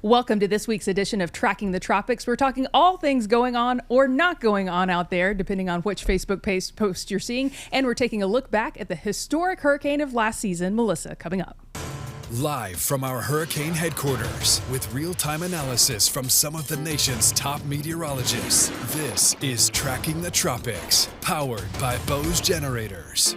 Welcome to this week's edition of Tracking the Tropics. We're talking all things going on or not going on out there, depending on which Facebook post you're seeing. And we're taking a look back at the historic hurricane of last season, Melissa, coming up. Live from our hurricane headquarters with real-time analysis from some of the nation's top meteorologists. This is Tracking the Tropics, powered by Bose Generators.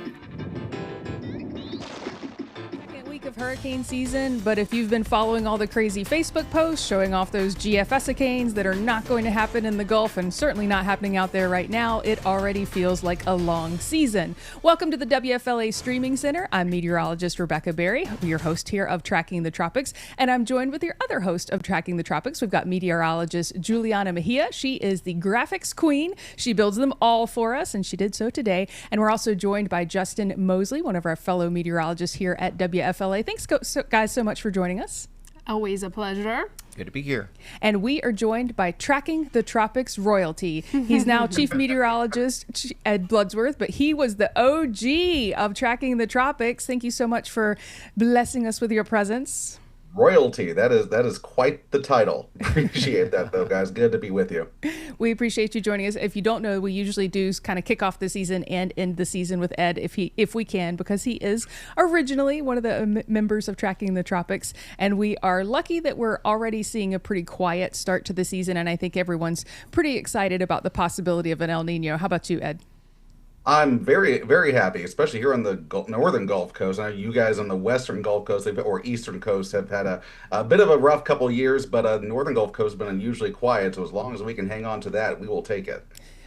Of hurricane season, but if you've been following all the crazy Facebook posts showing off those GFS-icanes that are not going to happen in the Gulf and certainly not happening out there right now, it already feels like a long season. Welcome to the WFLA Streaming Center. I'm meteorologist Rebecca Berry, your host here of Tracking the Tropics, and I'm joined with your other host of Tracking the Tropics. We've got meteorologist Juliana Mejia. She is the graphics queen. She builds them all for us, and she did so today. And we're also joined by Justin Mosley, one of our fellow meteorologists here at WFLA. Thanks, guys, so much for joining us. Always a pleasure. Good to be here. And we are joined by Tracking the Tropics royalty. He's now chief meteorologist Ed Bloodsworth, but he was the OG of Tracking the Tropics. Thank you so much for blessing us with your presence. Royalty, that is quite the title. Appreciate that, though, guys. Good to be with you. We appreciate you joining us. If you don't know, we usually do kind of kick off the season and end the season with Ed if we can, because he is originally one of the members of Tracking the Tropics, and we are lucky that we're already seeing a pretty quiet start to the season, and I think everyone's pretty excited about the possibility of an El Niño. How about you, Ed? I'm very, very happy, especially here on the northern Gulf Coast. I know you guys on the western Gulf Coast or eastern coast have had a bit of a rough couple of years, but the northern Gulf Coast has been unusually quiet. So as long as we can hang on to that, we will take it.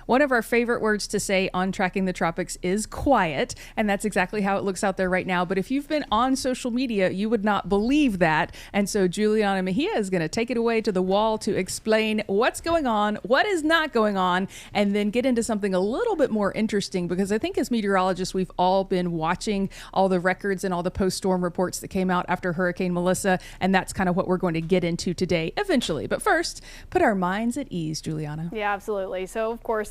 One of our favorite words to say on Tracking the Tropics is quiet, and that's exactly how it looks out there right now. But if you've been on social media, you would not believe that. And so Juliana Mejia is going to take it away to the wall to explain what's going on, what is not going on, and then get into something a little bit more interesting, because I think as meteorologists, we've all been watching all the records and all the post-storm reports that came out after Hurricane Melissa, and that's kind of what we're going to get into today eventually. But first, put our minds at ease, Juliana. Yeah, absolutely. So, of course,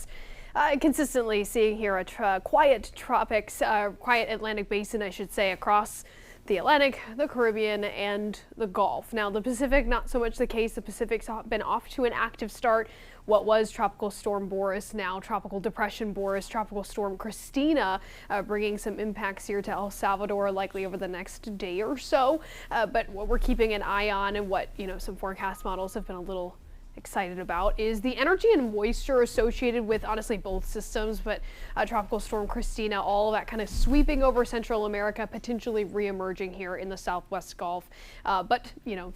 consistently seeing here a quiet tropics, quiet Atlantic basin, I should say, across the Atlantic, the Caribbean, and the Gulf. Now, the Pacific, not so much the case. The Pacific's been off to an active start. What was Tropical Storm Boris, now Tropical Depression Boris, Tropical Storm Christina, bringing some impacts here to El Salvador, likely over the next day or so. But what we're keeping an eye on, and what some forecast models have been a little excited about, is the energy and moisture associated with honestly both systems, but Tropical Storm Christina, all of that kind of sweeping over Central America, potentially re-emerging here in the Southwest Gulf. But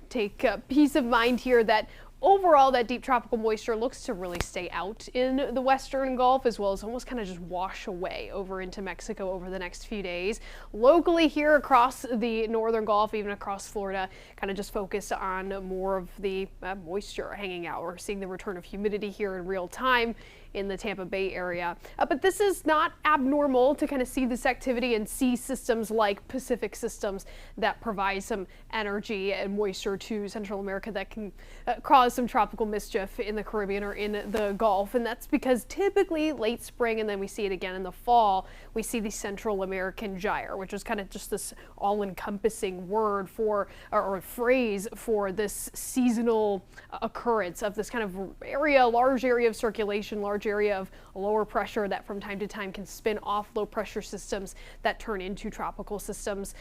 take peace of mind here that overall, that deep tropical moisture looks to really stay out in the Western Gulf, as well as almost kind of just wash away over into Mexico over the next few days. Locally here across the Northern Gulf, even across Florida, kind of just focus on more of the moisture hanging out. We're seeing the return of humidity here in real time in the Tampa Bay area. But this is not abnormal to kind of see this activity and see systems like Pacific systems that provide some energy and moisture to Central America that can cause some tropical mischief in the Caribbean or in the Gulf. And that's because typically late spring, and then we see it again in the fall, we see the Central American gyre, which is kind of just this all-encompassing word for, or phrase for, this seasonal occurrence of this kind of area, large area of circulation, large area of lower pressure that from time to time can spin off low pressure systems that turn into tropical systems.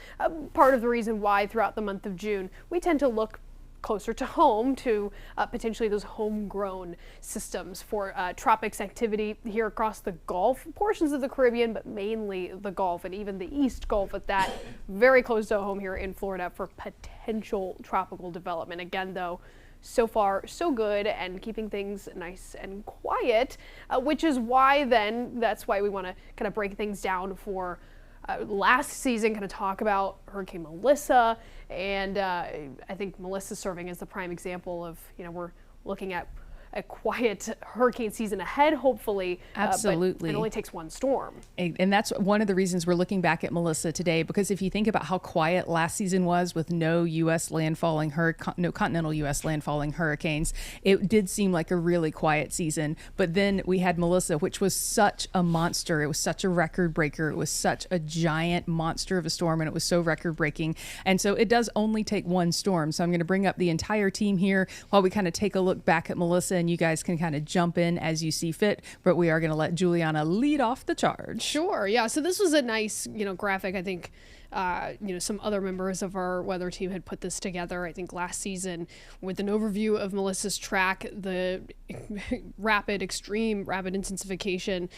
Part of the reason why throughout the month of June we tend to look closer to home to potentially those homegrown systems for tropics activity here across the Gulf, portions of the Caribbean, but mainly the Gulf and even the East Gulf at that, very close to home here in Florida for potential tropical development. Again, though, so far so good and keeping things nice and quiet, which is why then that's why we want to kind of break things down for last season, kind of talk about Hurricane Melissa, and I think Melissa serving as the prime example of, we're looking at a quiet hurricane season ahead, hopefully. Absolutely. But it only takes one storm. And that's one of the reasons we're looking back at Melissa today, because if you think about how quiet last season was with no continental U.S. landfalling hurricanes, it did seem like a really quiet season. But then we had Melissa, which was such a monster. It was such a record breaker. It was such a giant monster of a storm, and it was so record breaking. And so it does only take one storm. So I'm going to bring up the entire team here while we kind of take a look back at Melissa, and you guys can kind of jump in as you see fit. But we are going to let Juliana lead off the charge. Sure. Yeah. So this was a nice, graphic. I think, some other members of our weather team had put this together, I think, last season with an overview of Melissa's track, the extreme rapid intensification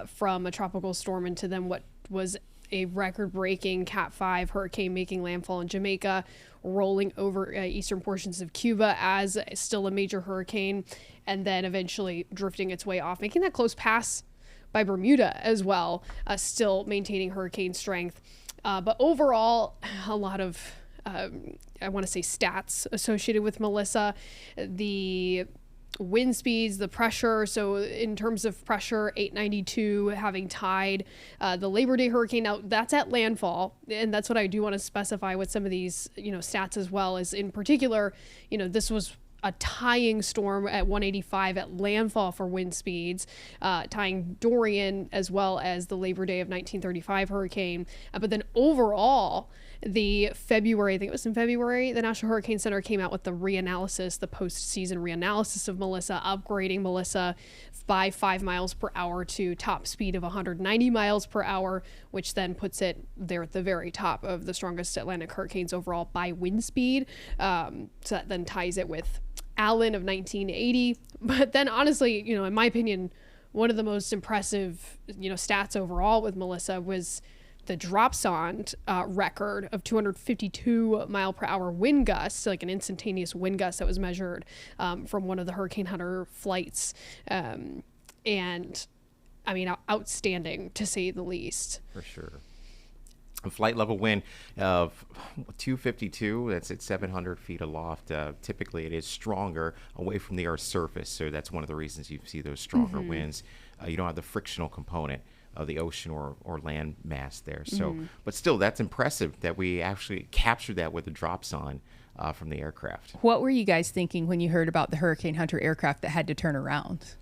from a tropical storm into then what was a record-breaking Cat 5 hurricane making landfall in Jamaica, rolling over eastern portions of Cuba as still a major hurricane, and then eventually drifting its way off, making that close pass by Bermuda as well, still maintaining hurricane strength. But overall, a lot of, I want to say, stats associated with Melissa. The wind speeds, the pressure. So in terms of pressure, 892 having tied the Labor Day hurricane. Now that's at landfall. And that's what I do want to specify with some of these, stats as well, is in particular, this was a tying storm at 185 at landfall for wind speeds, tying Dorian as well as the Labor Day of 1935 hurricane. But then overall, the February, I think it was in February, the National Hurricane Center came out with the reanalysis, the post-season reanalysis of Melissa, upgrading Melissa by 5 miles per hour to top speed of 190 miles per hour, which then puts it there at the very top of the strongest Atlantic hurricanes overall by wind speed. So that then ties it with Allen of 1980. But then honestly, in my opinion, one of the most impressive, stats overall with Melissa was the dropsonde record of 252 mile per hour wind gusts, like an instantaneous wind gust that was measured from one of the Hurricane Hunter flights. And I mean, outstanding to say the least. For sure. A flight level wind of 252, that's at 700 feet aloft. Typically, it is stronger away from the Earth's surface, so that's one of the reasons you see those stronger winds. You don't have the frictional component of the ocean or land mass there. So, but still, that's impressive that we actually captured that with a dropsonde from the aircraft. What were you guys thinking when you heard about the Hurricane Hunter aircraft that had to turn around?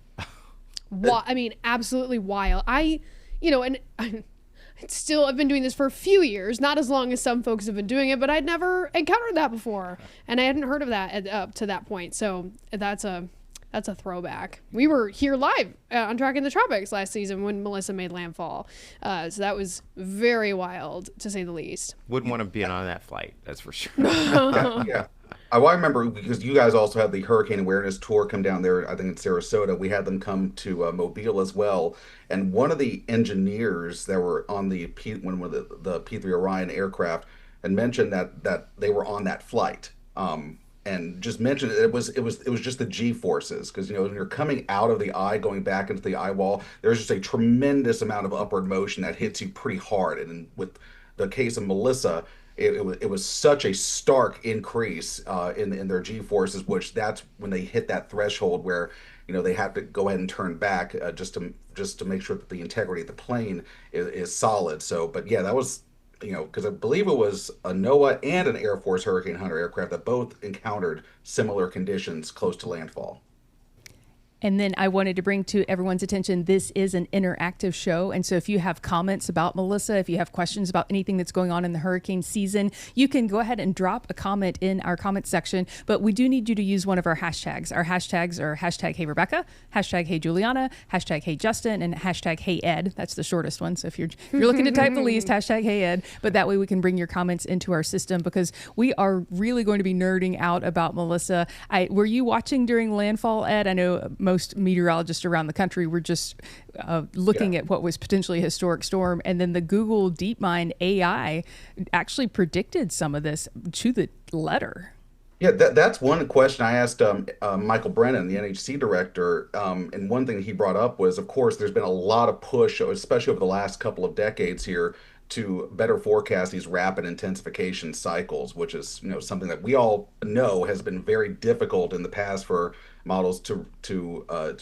I mean, absolutely wild. I've been doing this for a few years, not as long as some folks have been doing it, but I'd never encountered that before, and I hadn't heard of that up to that point. So that's a throwback. We were here live on Tracking the Tropics last season when Melissa made landfall. So that was very wild, to say the least. Wouldn't want to be on that flight, that's for sure. Yeah. I remember because you guys also had the Hurricane Awareness Tour come down there, I think in Sarasota. We had them come to Mobile as well. And one of the engineers that were on the P3 Orion aircraft had mentioned that they were on that flight. And just mentioned it was just the G forces, because when you're coming out of the eye going back into the eye wall, there's just a tremendous amount of upward motion that hits you pretty hard. And with the case of Melissa, it was such a stark increase in their G forces, which that's when they hit that threshold where they have to go ahead and turn back just to make sure that the integrity of the plane is solid. So, but yeah, that was. Because I believe it was a NOAA and an Air Force Hurricane Hunter aircraft that both encountered similar conditions close to landfall. And then I wanted to bring to everyone's attention, this is an interactive show. And so if you have comments about Melissa, if you have questions about anything that's going on in the hurricane season, you can go ahead and drop a comment in our comment section. But we do need you to use one of our hashtags. Our hashtags are hashtag Hey Rebecca, hashtag Hey Juliana, hashtag Hey Justin, and hashtag Hey Ed. That's the shortest one. So if you're looking to type the least, hashtag Hey Ed. But that way we can bring your comments into our system, because we are really going to be nerding out about Melissa. Were you watching during landfall, Ed? I know most meteorologists around the country were just looking at what was potentially a historic storm. And then the Google DeepMind AI actually predicted some of this to the letter. Yeah, that's one question I asked Michael Brennan, the NHC director, and one thing he brought up was, of course, there's been a lot of push, especially over the last couple of decades here, to better forecast these rapid intensification cycles, which is something that we all know has been very difficult in the past for models to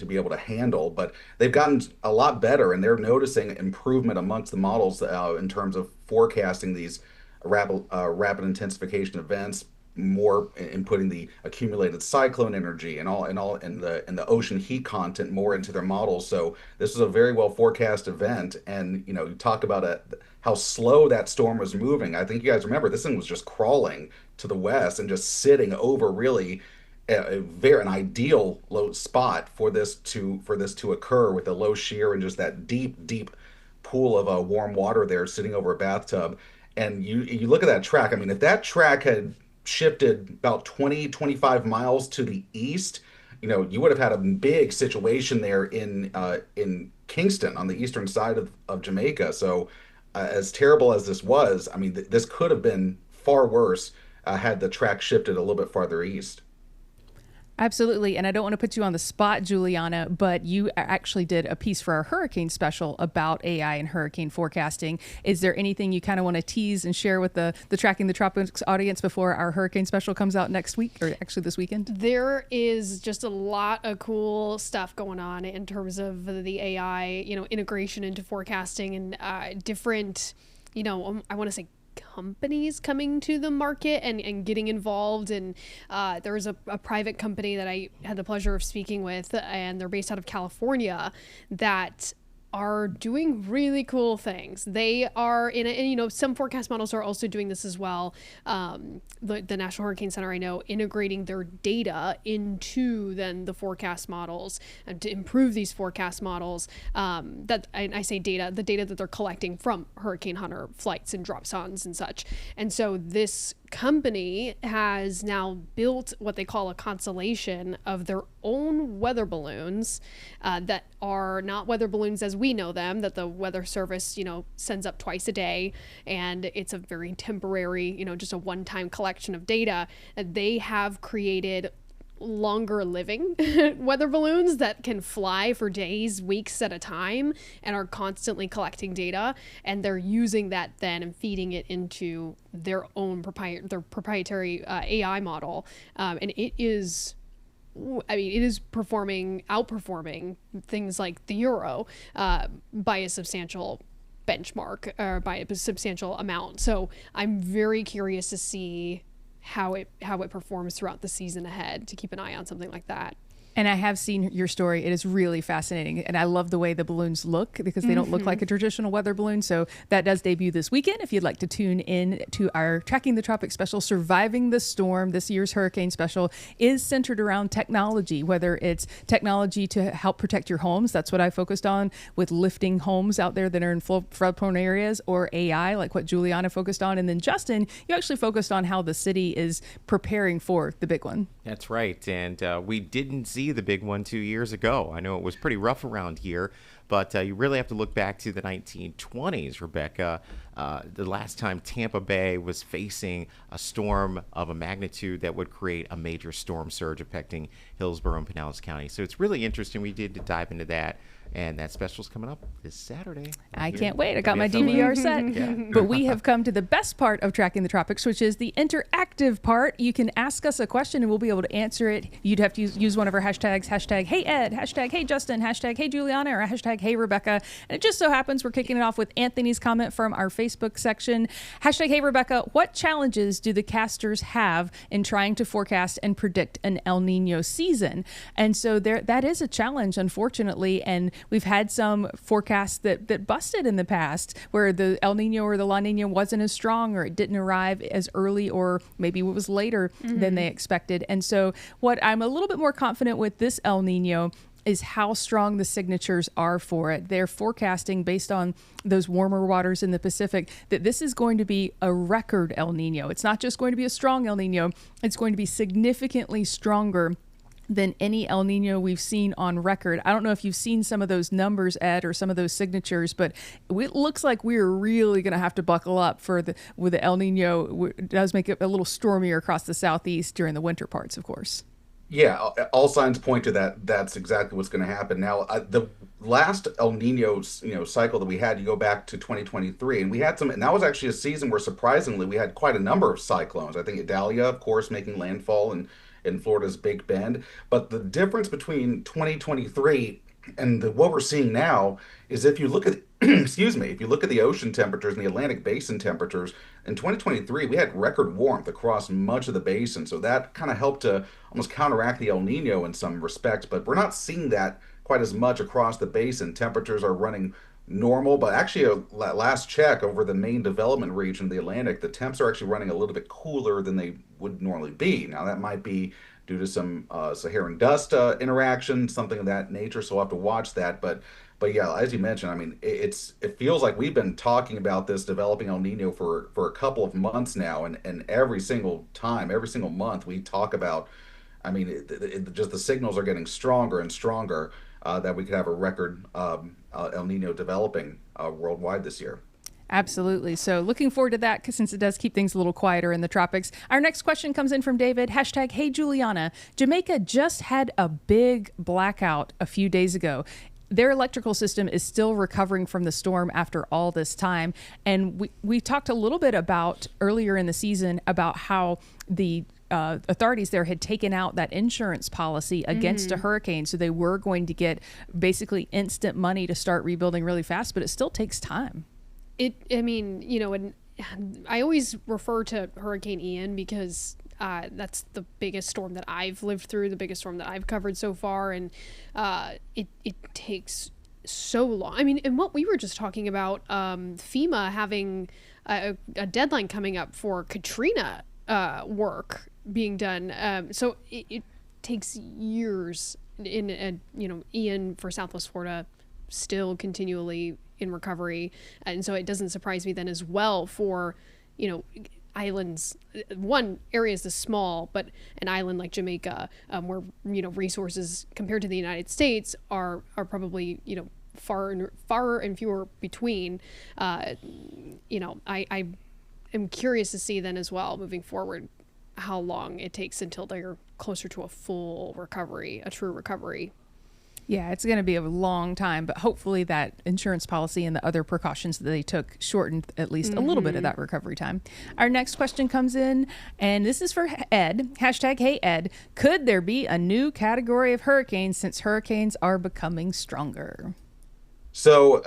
be able to handle. But they've gotten a lot better, and they're noticing improvement amongst the models in terms of forecasting these rapid intensification events, more in putting the accumulated cyclone energy and the ocean heat content more into their models. So this is a very well forecast event, and you talk about how slow that storm was moving. I think you guys remember this thing was just crawling to the west and just sitting over really an ideal low spot for this to occur, with a low shear and just that deep pool of warm water there sitting over a bathtub. And you look at that track. I mean, if that track had shifted about 20-25 miles to the east, you would have had a big situation there in Kingston on the eastern side of Jamaica. So as terrible as this was, I mean, this could have been far worse had the track shifted a little bit farther east. Absolutely. And I don't want to put you on the spot, Juliana, but you actually did a piece for our hurricane special about AI and hurricane forecasting. Is there anything you kind of want to tease and share with the Tracking the Tropics audience before our hurricane special comes out next week, or actually this weekend? There is just a lot of cool stuff going on in terms of the AI, integration into forecasting and different, I want to say companies coming to the market and getting involved. And there was a private company that I had the pleasure of speaking with, and they're based out of California, that are doing really cool things. They are some forecast models are also doing this as well. The National Hurricane Center, I know, integrating their data into then the forecast models and to improve these forecast models. I say data, the data that they're collecting from Hurricane Hunter flights and dropsondes and such. And so this company has now built what they call a constellation of their own weather balloons that are not weather balloons as we know them, that the Weather Service, sends up twice a day. And it's a very temporary, just a one-time collection of data. They have created longer living weather balloons that can fly for days, weeks at a time, and are constantly collecting data. And they're using that then and feeding it into their own proprietary AI model. And it is outperforming things like the Euro by a substantial benchmark, or by a substantial amount. So I'm very curious to see how it performs throughout the season ahead, to keep an eye on something like that. And I have seen your story. It is really fascinating. And I love the way the balloons look, because they don't look like a traditional weather balloon. So that does debut this weekend. If you'd like to tune in to our Tracking the Tropics special, Surviving the Storm, this year's hurricane special is centered around technology, whether it's technology to help protect your homes. That's what I focused on with lifting homes out there that are in flood-prone areas, or AI, like what Juliana focused on. And then Justin, you actually focused on how the city is preparing for the big one. That's right. And we didn't see the big one 2 years ago. I know it was pretty rough around here, but you really have to look back to the 1920s, Rebecca. The last time Tampa Bay was facing a storm of a magnitude that would create a major storm surge affecting Hillsborough and Pinellas County. So it's really interesting. We did dive into that. And that special's coming up this Saturday. I can't wait. I got my DVR set. Yeah. But we have come to the best part of Tracking the Tropics, which is the interactive part. You can ask us a question and we'll be able to answer it. You'd have to use one of our hashtags, hashtag Hey Ed, hashtag Hey Justin, hashtag Hey Juliana, or hashtag Hey Rebecca. And it just so happens we're kicking it off with Anthony's comment from our Facebook section. Hashtag Hey Rebecca, what challenges do the casters have in trying to forecast and predict an El Nino season? And so that is a challenge, unfortunately. And we've had some forecasts that busted in the past, where the El Nino or the La Nina wasn't as strong, or it didn't arrive as early, or maybe it was later than they expected. And so what I'm a little bit more confident with this El Nino is how strong the signatures are for it. They're forecasting, based on those warmer waters in the Pacific, that this is going to be a record El Nino. It's not just going to be a strong El Nino, it's going to be significantly stronger than any El Nino we've seen on record. I don't know if you've seen some of those numbers, Ed, or some of those signatures, but it looks like we're really going to have to buckle up with the El Nino. It does make it a little stormier across the southeast during the winter parts, of course. Yeah, all signs point to that. That's exactly what's going to happen. Now, the last El Nino, cycle that we had, you go back to 2023, and we had some, and that was actually a season where surprisingly we had quite a number of cyclones. I think Idalia, of course, making landfall in Florida's Big Bend. But the difference between 2023 and what we're seeing now is if you look at excuse me, if you look at the ocean temperatures and the Atlantic Basin temperatures in 2023, we had record warmth across much of the basin. So that kind of helped to almost counteract the El Nino in some respects, but we're not seeing that quite as much across the basin. Temperatures are running normal, but actually, last check over the main development region of the Atlantic, the temps are actually running a little bit cooler than they would normally be. Now, that might be due to some Saharan dust interaction, something of that nature. So we'll have to watch that. But yeah, as you mentioned, I mean, it feels like we've been talking about this developing El Nino for a couple of months now, and every single time, every single month, we talk about. I mean, just the signals are getting stronger and stronger that we could have a record El Nino developing worldwide this year. Absolutely. So looking forward to that, 'cause since it does keep things a little quieter in the tropics. Our next question comes in from David. Hashtag, hey, Juliana. Jamaica just had a big blackout a few days ago. Their electrical system is still recovering from the storm after all this time. And we talked a little bit about earlier in the season about how the authorities there had taken out that insurance policy against a hurricane. So they were going to get basically instant money to start rebuilding really fast, but it still takes time. I mean, and I always refer to Hurricane Ian because that's the biggest storm that I've lived through, the biggest storm that I've covered so far. And it takes so long. I mean, and what we were just talking about, FEMA having a deadline coming up for Katrina work being done. So it takes years Ian for Southwest Florida still continually in recovery. And so it doesn't surprise me then as well for, islands, one area is this small, but an island like Jamaica, where, resources compared to the United States are probably, far and fewer between. I am curious to see then as well, moving forward, how long it takes until they're closer to a full recovery, a true recovery. Yeah, it's going to be a long time, but hopefully that insurance policy and the other precautions that they took shortened at least a little bit of that recovery time. Our next question comes in, and this is for Ed. Hashtag, hey, Ed. Could there be a new category of hurricanes since hurricanes are becoming stronger? So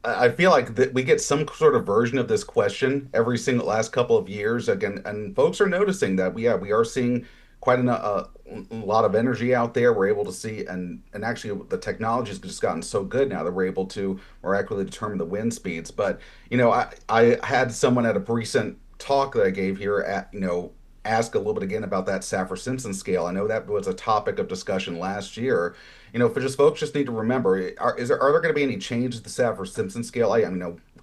I feel like we get some sort of version of this question every single last couple of years. Again, and folks are noticing that we are seeing quite a lot of energy out there. We're able to see, and actually the has just gotten so good now that we're able to more accurately determine the wind speeds. But I had someone at a recent talk that I gave here ask a little bit again about that Saffir-Simpson scale. I know that was a topic of discussion last year. For folks just need to remember, are there going to be any changes to the Saffir-Simpson scale?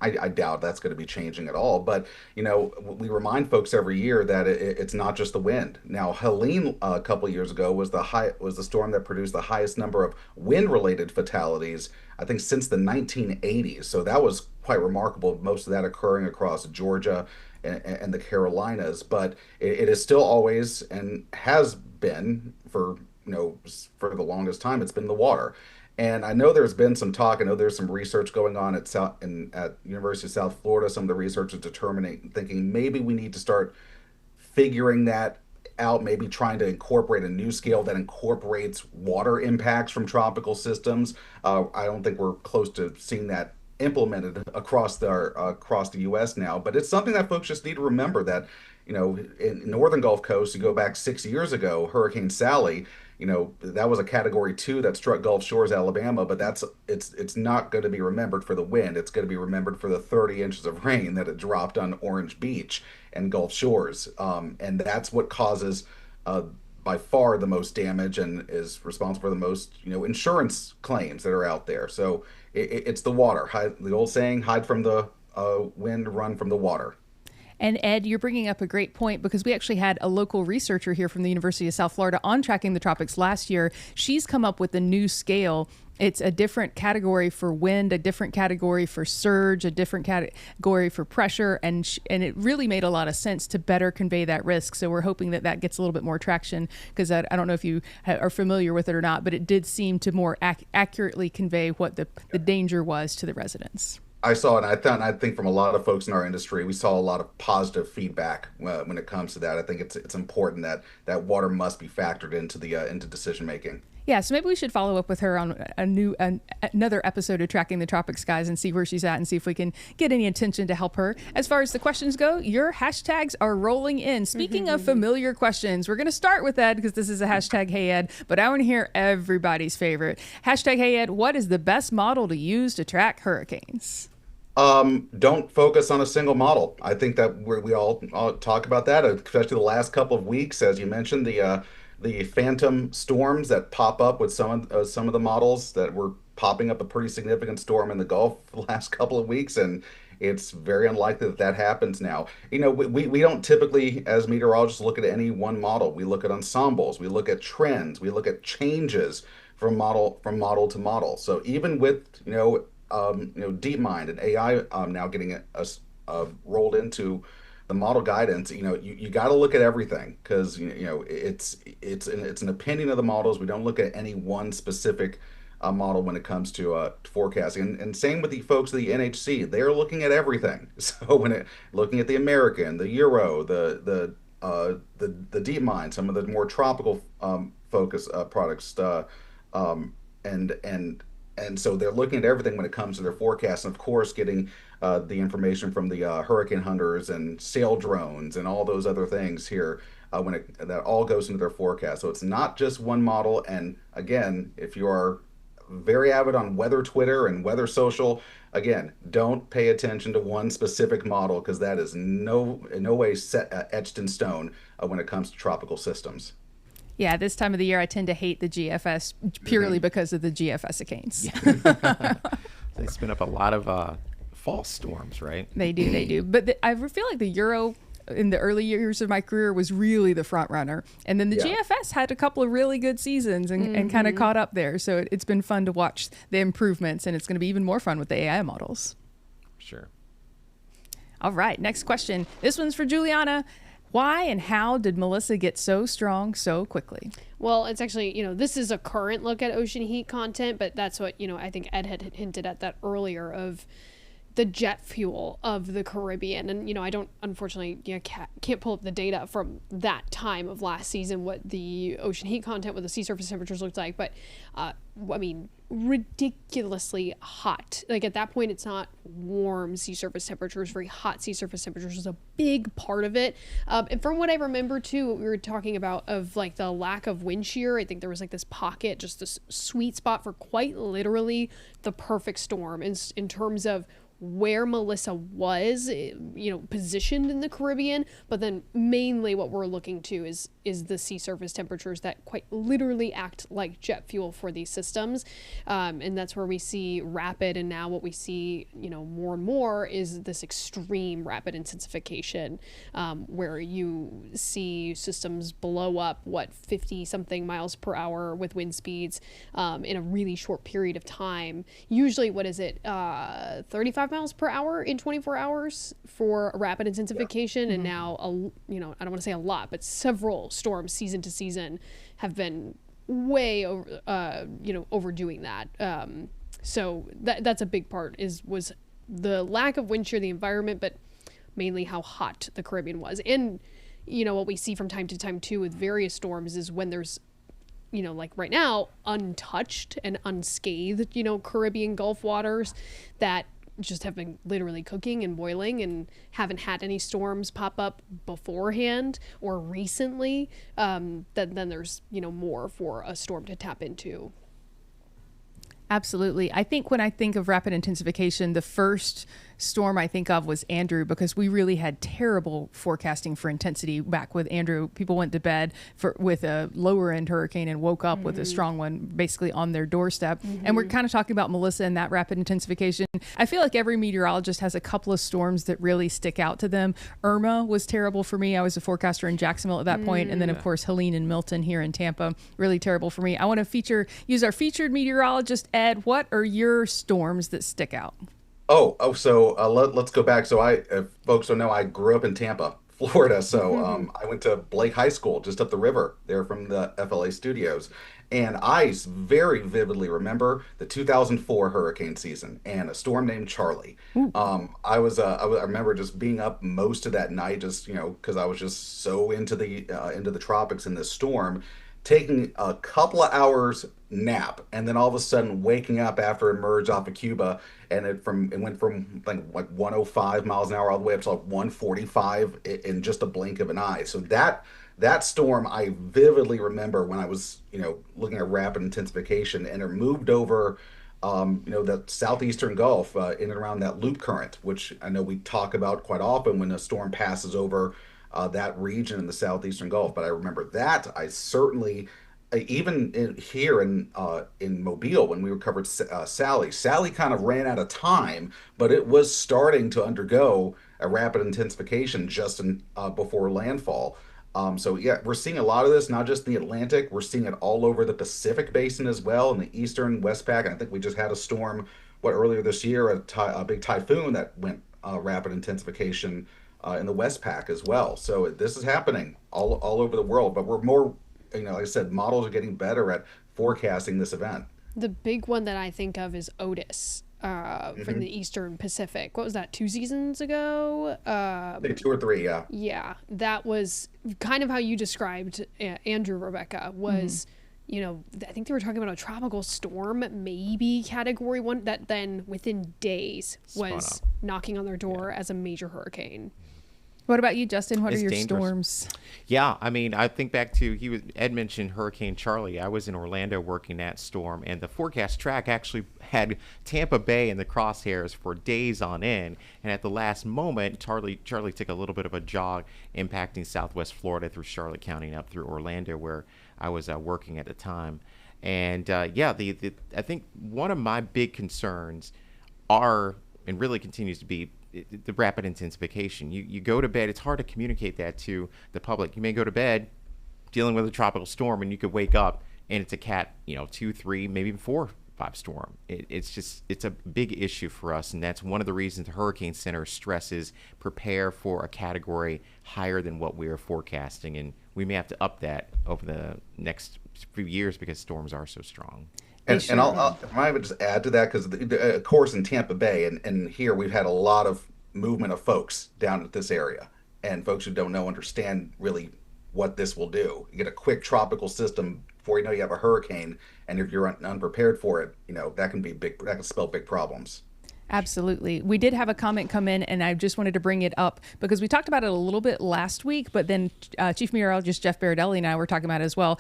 I doubt that's going to be changing at all. But we remind folks every year that it's not just the wind. Now, Helene a couple of years ago was the storm that produced the highest number of wind-related fatalities, I think, since the 1980s. So that was quite remarkable. Most of that occurring across Georgia and the Carolinas. But it is still always, and has been for the longest time, it's been the water. And I know there's been some talk. I know there's some research going on at University of South Florida. Some of the research is thinking maybe we need to start figuring that out, maybe trying to incorporate a new scale that incorporates water impacts from tropical systems. I don't think we're close to seeing that implemented across the U.S. now, but it's something that folks just need to remember that, in northern Gulf Coast, you go back 6 years ago, Hurricane Sally, that was a Category 2 that struck Gulf Shores, Alabama, but it's not going to be remembered for the wind. It's going to be remembered for the 30 inches of rain that it dropped on Orange Beach and Gulf Shores, and that's what causes by far the most damage and is responsible for the most insurance claims that are out there. So it's the water. The old saying, hide from the wind, run from the water. And Ed, you're bringing up a great point, because we actually had a local researcher here from the University of South Florida on Tracking the Tropics last year. She's come up with a new scale It's a different category for wind, a different category for surge, a different category for pressure, and it really made a lot of sense to better convey that risk. So we're hoping that that gets a little bit more traction, because I don't know if you are familiar with it or not, but it did seem to more accurately convey what the danger was to the residents. I saw it, and I think from a lot of folks in our industry, we saw a lot of positive feedback when it comes to that. I think it's important that water must be factored into into decision making. Yeah, so maybe we should follow up with her on another episode of Tracking the Tropics, guys, and see where she's at and see if we can get any attention to help her. As far as the questions go, your hashtags are rolling in. Speaking of familiar questions, we're going to start with Ed, because this is a hashtag Hey Ed, but I want to hear everybody's favorite. Hashtag Hey Ed, what is the best model to use to track hurricanes? Don't focus on a single model. I think that we all talk about that, especially the last couple of weeks, as you mentioned, the phantom storms that pop up with some of the models that were popping up. A pretty significant storm in the Gulf the last couple of weeks, and it's very unlikely that happens now. We don't typically, as meteorologists, look at any one model. We look at ensembles, we look at trends, we look at changes from model to model. So even with DeepMind and AI now getting rolled into the model guidance, you got to look at everything, because it's an opinion of the models. We don't look at any one specific model when it comes to forecasting. And same with the folks at the NHC, they're looking at everything. So looking at the American, the Euro, the DeepMind, some of the more tropical focus products, and so they're looking at everything when it comes to their forecast, and of course getting the information from the hurricane hunters and sail drones and all those other things here that all goes into their forecast. So it's not just one model. And again, if you are very avid on weather Twitter and weather social, again, don't pay attention to one specific model, because that is in no way etched in stone when it comes to tropical systems. Yeah, this time of the year, I tend to hate the GFS purely because of the GFS-icanes. They spin up a lot of false storms, right? They do. But I feel like the Euro in the early years of my career was really the front runner. And then the GFS had a couple of really good seasons and kind of caught up there. So it's been fun to watch the improvements, and it's going to be even more fun with the AI models. Sure. All right, next question. This one's for Juliana. Why and how did Melissa get so strong so quickly? Well, it's actually, this is a current look at ocean heat content, but that's what, I think Ed had hinted at that earlier, of the jet fuel of the Caribbean. And, I don't, unfortunately, can't pull up the data from that time of last season, what the ocean heat content, what the sea surface temperatures looked like. But, ridiculously hot. Like at that point, it's not warm sea surface temperatures, very hot sea surface temperatures is a big part of it. And from what I remember too, we were talking about of like the lack of wind shear. I think there was like this pocket, just this sweet spot for quite literally the perfect storm in terms of where Melissa was, positioned in the Caribbean, but then mainly what we're looking to is the sea surface temperatures that quite literally act like jet fuel for these systems. And that's where we see rapid, and now what we see, more and more is this extreme rapid intensification, where you see systems blow up, 50 something miles per hour with wind speeds, in a really short period of time. Usually, 35 miles per hour in 24 hours for rapid intensification. And now, I don't want to say a lot, but several storms season to season have been way overdoing that. So that's a big part was the lack of wind shear, the environment, but mainly how hot the Caribbean was. And, what we see from time to time too with various storms is when there's, like right now, untouched and unscathed, Caribbean Gulf waters that just have been literally cooking and boiling and haven't had any storms pop up beforehand or recently, then there's, more for a storm to tap into. Absolutely. I think when I think of rapid intensification, the first storm I think of was Andrew, because we really had terrible forecasting for intensity back with Andrew. People went to bed with a lower end hurricane and woke up with a strong one basically on their doorstep. And we're kind of talking about Melissa and that rapid intensification. I feel like every meteorologist has a couple of storms that really stick out to them. Irma was terrible for me. I was a forecaster in Jacksonville at that point. And then of course, Helene and Milton here in Tampa, really terrible for me. I want to use our featured meteorologist, Ed, what are your storms that stick out? So let's go back. So if folks don't know, I grew up in Tampa, Florida. So I went to Blake High School just up the river there from the FLA studios. And very vividly remember the 2004 hurricane season and a storm named Charlie. I remember just being up most of that night, just, because I was just so into the tropics in this storm, taking a couple of hours nap, and then all of a sudden waking up after it emerged off of Cuba, and it went from like 105 miles an hour all the way up to like 145 in just a blink of an eye. So that storm I vividly remember when I was looking at rapid intensification, and it moved over the southeastern Gulf in and around that loop current, which I know we talk about quite often when a storm passes over that region in the southeastern Gulf. But I remember that. I certainly, here in Mobile, when we recovered Sally kind of ran out of time, but it was starting to undergo a rapid intensification just before landfall. So yeah, we're seeing a lot of this, not just in the Atlantic. We're seeing it all over the Pacific Basin as well, in the eastern Westpac. And I think we just had a storm, earlier this year, a big typhoon that went rapid intensification in the Westpac as well. So this is happening all over the world. But we're more, like I said, models are getting better at forecasting this event. The big one that I think of is Otis. From the Eastern Pacific. What was that, 2 seasons ago? I think 2 or 3, yeah. Yeah, that was kind of how you described Andrew, Rebecca, was, I think they were talking about a tropical storm, maybe category 1, that then within days was knocking on their door as a major hurricane. What about you, Justin? What are your dangerous storms? Yeah, I mean, I think back to Ed mentioned Hurricane Charlie. I was in Orlando working that storm, and the forecast track actually had Tampa Bay in the crosshairs for days on end. And at the last moment, Charlie took a little bit of a jog, impacting Southwest Florida through Charlotte County and up through Orlando, where I was working at the time. And I think one of my big concerns are, and really continues to be, the rapid intensification. You go to bed, it's hard to communicate that to the public. You may go to bed dealing with a tropical storm, and you could wake up and it's a cat 2, 3, maybe even 4, 5 storm. It's a big issue for us, and that's one of the reasons the Hurricane Center stresses prepare for a category higher than what we are forecasting, and we may have to up that over the next few years because storms are so strong. And I'll I would just add to that, because of course in Tampa Bay and here we've had a lot of movement of folks down at this area, and folks who don't know understand really what this will do. You get a quick tropical system before you know you have a hurricane, and if you're unprepared for it, that can spell big problems. Absolutely. We did have a comment come in, and I just wanted to bring it up because we talked about it a little bit last week, but then Chief Meteorologist Jeff Baradelli and I were talking about it as well.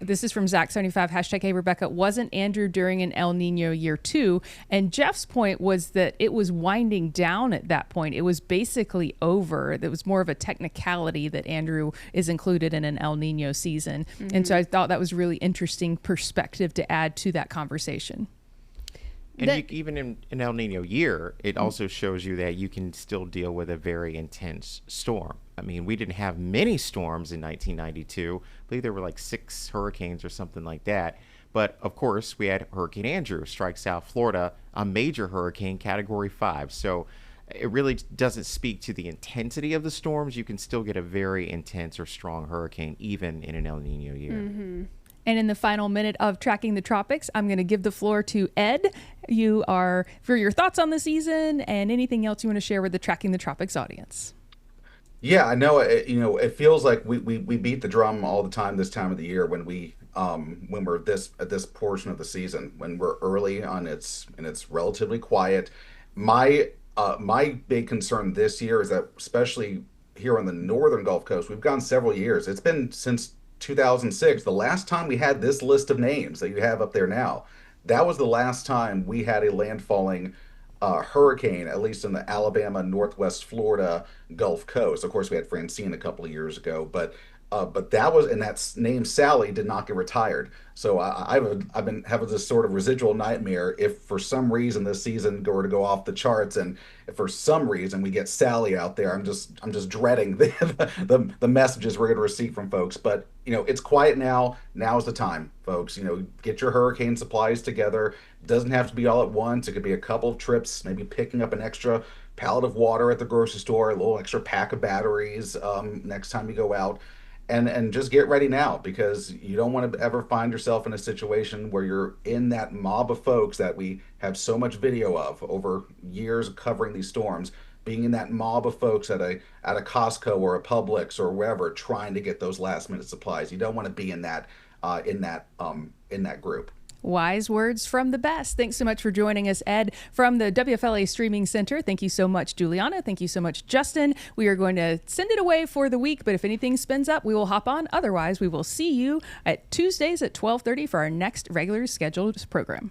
This is from Zach75, hashtag Hey Rebecca. Wasn't Andrew during an El Nino year 2? And Jeff's point was that it was winding down at that point. It was basically over. It was more of a technicality that Andrew is included in an El Nino season. Mm-hmm. And so I thought that was really interesting perspective to add to that conversation. And even in an El Nino year, it also shows you that you can still deal with a very intense storm. I mean, we didn't have many storms in 1992. I believe there were like 6 hurricanes or something like that. But of course, we had Hurricane Andrew strike South Florida, a major hurricane, category 5. So it really doesn't speak to the intensity of the storms. You can still get a very intense or strong hurricane even in an El Nino year. Mm-hmm. And in the final minute of Tracking the Tropics, I'm going to give the floor to Ed. You are for your thoughts on the season and anything else you want to share with the Tracking the Tropics audience. Yeah, I know. It feels like we beat the drum all the time this time of the year when we're at this portion of the season, when we're early on, and it's relatively quiet. My big concern this year is that, especially here on the northern Gulf Coast, we've gone several years. It's been since 2006, the last time we had this list of names that you have up there now. That was the last time we had a landfalling hurricane, at least in the Alabama, Northwest Florida Gulf Coast. Of course, we had Francine a couple of years ago, but But that was, and that name Sally did not get retired. So I've been having this sort of residual nightmare if for some reason this season were to go off the charts, and if for some reason we get Sally out there, I'm just dreading the messages we're going to receive from folks. But it's quiet now. Now is the time, folks. Get your hurricane supplies together. It doesn't have to be all at once. It could be a couple of trips, maybe picking up an extra pallet of water at the grocery store, a little extra pack of batteries next time you go out. And just get ready now, because you don't want to ever find yourself in a situation where you're in that mob of folks that we have so much video of over years of covering these storms, being in that mob of folks at a Costco or a Publix or wherever trying to get those last minute supplies. You don't want to be in that group. Wise words from the best. Thanks so much for joining us, Ed, from the WFLA Streaming Center. Thank you so much, Juliana. Thank you so much, Justin. We are going to send it away for the week, but if anything spins up, we will hop on. Otherwise, we will see you at Tuesdays at 12:30 for our next regular scheduled program.